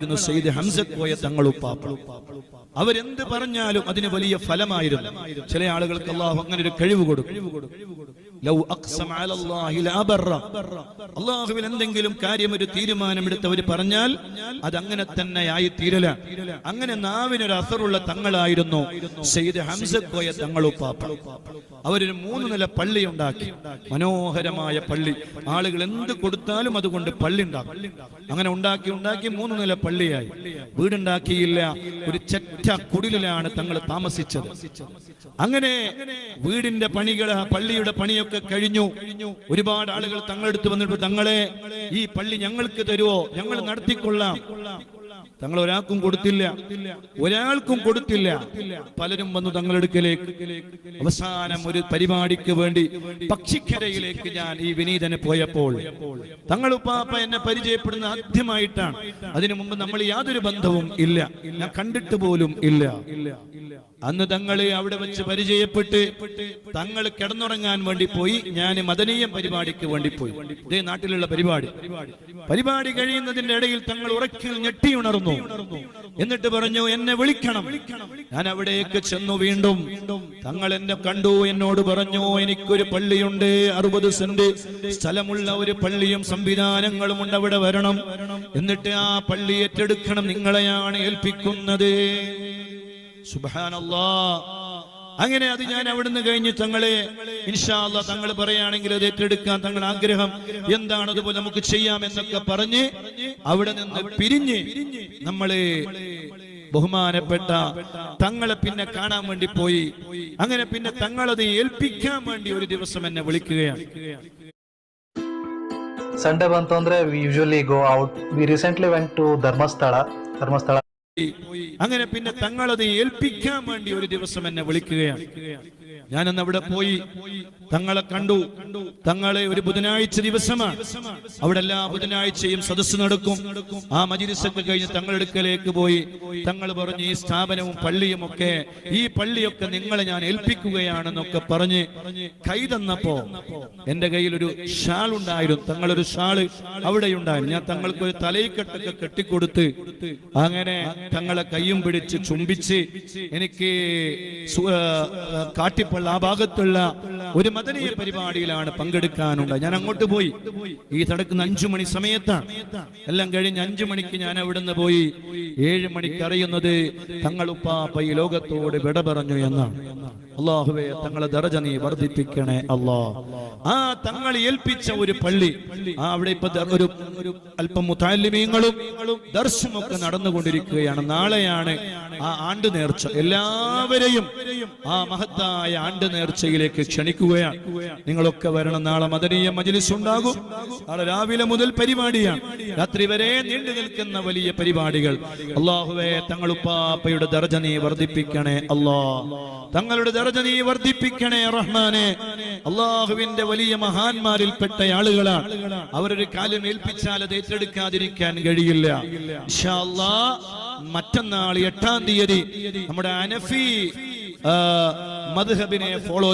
സയ്യിദ് ഹംസ കോയ തങ്ങളുപ്പാപ്പ അവരെന്ത് പറഞ്ഞാലും അതിന് വലിയ ഫലമായിരുന്നു. ചില ആളുകൾക്ക് അല്ലാഹു അങ്ങനെ ഒരു കഴിവ് കൊടുക്കും. ലൗ അഖ്സമ അലല്ലാഹി ലാ ബറ, അല്ലാഹുവിൽ എന്തെങ്കിലും കാര്യം ഒരു തീരുമാനമെടുത്തവർ പറഞ്ഞാൽ അത് അങ്ങനെ തന്നെ ആയി തീരല. അങ്ങനെ നാവിനൊരു അസറുള്ള തങ്ങളായിരുന്നു സയ്യിദ് ഹംസ കോയ തങ്ങളുപ്പാപ്പ. അവരൊരു 3 നില പള്ളി ഉണ്ടാക്കി, മനോഹരമായ പള്ളി. ആളുകൾ എന്ത് കൊടുത്താലും അതുകൊണ്ട് പള്ളി ഉണ്ടാക്കും. അങ്ങനെ ഉണ്ടാക്കി 3 നില പള്ളിയായി. വീടുണ്ടാക്കിയില്ല, ഒരു ചെറ്റ കുടിലാണ് തങ്ങൾ താമസിച്ചത്. അങ്ങനെ വീടിന്റെ പണികൾ, പള്ളിയുടെ പണിയൊക്കെ കഴിഞ്ഞു. ഒരുപാട് ആളുകൾ തങ്ങളെടുത്ത് വന്നിട്ട്, തങ്ങളെ ഈ പള്ളി ഞങ്ങൾക്ക് തരുമോ, ഞങ്ങൾ നടത്തിക്കൊള്ളാം. തങ്ങൾ ഒരാൾക്കും കൊടുത്തില്ല. പലരും വന്നു തങ്ങളെടുക്കലേക്ക്. അവസാനം ഒരു പരിപാടിക്ക് വേണ്ടി പക്ഷിക്കരയിലേക്ക് ഞാൻ ഈ വിനീതനെ പോയപ്പോൾ തങ്ങളുപ്പാപ്പ എന്നെ പരിചയപ്പെടുന്ന ആദ്യമായിട്ടാണ്. അതിനു മുമ്പ് നമ്മൾ യാതൊരു ബന്ധവും ഇല്ല, ഞാൻ കണ്ടിട്ട് പോലും ഇല്ല. അന്ന് തങ്ങളെ അവിടെ വെച്ച് പരിചയപ്പെട്ട് തങ്ങൾ കിടന്നുറങ്ങാൻ വേണ്ടി പോയി. ഞാൻ മദനീയം പരിപാടിക്ക് വേണ്ടി പോയി. ഇതേ നാട്ടിലുള്ള പരിപാടി കഴിയുന്നതിന്റെ ഇടയിൽ തങ്ങൾ ഉറക്കിൽ ഞെട്ടിയുണർന്നു. എന്നിട്ട് പറഞ്ഞു, എന്നെ വിളിക്കണം. ഞാൻ അവിടേക്ക് ചെന്നു. വീണ്ടും തങ്ങൾ എന്നെ കണ്ടു. എന്നോട് പറഞ്ഞു, എനിക്കൊരു പള്ളിയുണ്ട്, 60 സെന്റ് സ്ഥലമുള്ള ഒരു പള്ളിയും സംവിധാനങ്ങളും ഉണ്ട്, അവിടെ വരണം. എന്നിട്ട് ആ പള്ളി ഏറ്റെടുക്കണം, നിങ്ങളെയാണ് ഏൽപ്പിക്കുന്നത്. സുബ്ഹാനല്ലാഹ്. അങ്ങനെ അത് ഞാൻ അവിടുന്ന് കഴിഞ്ഞ് തങ്ങളെ ഇൻഷാ അല്ലാഹ് തങ്ങൾ പറയുകയാണെങ്കിൽ അത് ഏറ്റെടുക്കാൻ തങ്ങൾ ആഗ്രഹം എന്താണ്, അതുപോലെ നമുക്ക് ചെയ്യാം എന്നൊക്കെ പറഞ്ഞ് അവിടെ നിന്ന് പിരിഞ്ഞ് നമ്മളെ ബഹുമാനപ്പെട്ട തങ്ങളെ പിന്നെ കാണാൻ വേണ്ടി പോയി. അങ്ങനെ പിന്നെ തങ്ങളത് ഏൽപ്പിക്കാൻ വേണ്ടി ഒരു ദിവസം എന്നെ വിളിക്കുകയാണ്. Sunday ಬಂತಂದ್ರೆ we usually go out. We recently went to Dharmasthala. അങ്ങനെ പിന്നെ തങ്ങളത് ഏൽപ്പിക്കാൻ വേണ്ടി ഒരു ദിവസം എന്നെ വിളിക്കുകയാണ്. ഞാനന്ന് അവിടെ പോയി തങ്ങളെ കണ്ടു. തങ്ങളെ ഒരു ബുധനാഴ്ച ദിവസമാണ്. അവിടെ എല്ലാ ബുധനാഴ്ചയും സദസ്സ് നടക്കും. ആ മജ്‌ലിസൊക്കെ കഴിഞ്ഞ് തങ്ങളെടുക്കലേക്ക് പോയി. തങ്ങൾ പറഞ്ഞു, ഈ സ്ഥാപനവും പള്ളിയും ഒക്കെ, ഈ പള്ളിയൊക്കെ നിങ്ങളെ ഞാൻ ഏൽപ്പിക്കുകയാണെന്നൊക്കെ പറഞ്ഞ് കൈ തന്നപ്പോ എന്റെ കയ്യിൽ ഒരു ഷാൾ ഉണ്ടായിരുന്നു. തങ്ങളൊരു ഷാള് അവിടെ ഉണ്ടായിരുന്നു. ഞാൻ തങ്ങൾക്ക് ഒരു തലയിക്കെട്ടൊക്കെ കെട്ടിക്കൊടുത്ത് അങ്ങനെ തങ്ങളെ കയ്യും പിടിച്ച് ചുംബിച്ച് എനിക്ക് കാട്ടിപ്പള്ള ആ ഭാഗത്തുള്ള ഒരു മദനീയ പരിപാടിയിലാണ് പങ്കെടുക്കാനുണ്ട്. ഞാൻ അങ്ങോട്ട് പോയി. ഈ നടക്കുന്ന 5 മണി സമയത്താണ്. എല്ലാം കഴിഞ്ഞ് 5 മണിക്ക് ഞാൻ അവിടുന്ന് പോയി. 7 മണിക്ക് അറിയുന്നത് തങ്ങളുപ്പാപ്പ ഈ ലോകത്തോട് വിട പറഞ്ഞു എന്നാണ്. അല്ലാഹുവേ, തങ്ങളെ ദറജ നീ വർദ്ധിപ്പിക്കണേ അല്ലാഹ്. ആ തങ്ങൾ ഏൽപ്പിച്ച ഒരു പള്ളി, അവിടെ ഇപ്പൊ ഒരു അല്പം മുതഅല്ലിമീങ്ങളും ദർസും ഒക്കെ നടന്നുകൊണ്ടിരിക്കുകയാണ്. നാളെയാണ് ആ ആണ്ട് നേർച്ച. എല്ലാവരെയും ആ മഹത്തായ ആണ്ട് നേർച്ചയിലേക്ക് ക്ഷണിക്കുകയാണ്. നിങ്ങളൊക്കെ വരണം. നാളെ മദനീയ മജ്‌ലിസ് ഉണ്ടാകും. നാളെ രാവിലെ മുതൽ പരിപാടിയാണ്, രാത്രി വരെ നീണ്ടു നിൽക്കുന്ന വലിയ പരിപാടികൾ. അല്ലാഹുവേ, തങ്ങളുപ്പാപ്പയുടെ ദറജ നീ വർദ്ധിപ്പിക്കണേ അല്ലാഹ്. തങ്ങളുടെ ദറജ നീ വർദ്ധിപ്പിക്കണേ റഹ്മാനെ. അല്ലാഹുവിന്റെ വലിയ മഹാന്മാരിൽപ്പെട്ട ആളുകളാണ്. അവരൊരു കാലം ഏൽപ്പിച്ചാൽ അത് ഏറ്റെടുക്കാതിരിക്കാൻ കഴിയില്ല. ഇൻഷാ അല്ലാഹ് മറ്റന്നാൾ 8-ാം തീയതി നമ്മുടെ ഹനഫി മദ്ഹബിനെ ഫോളോ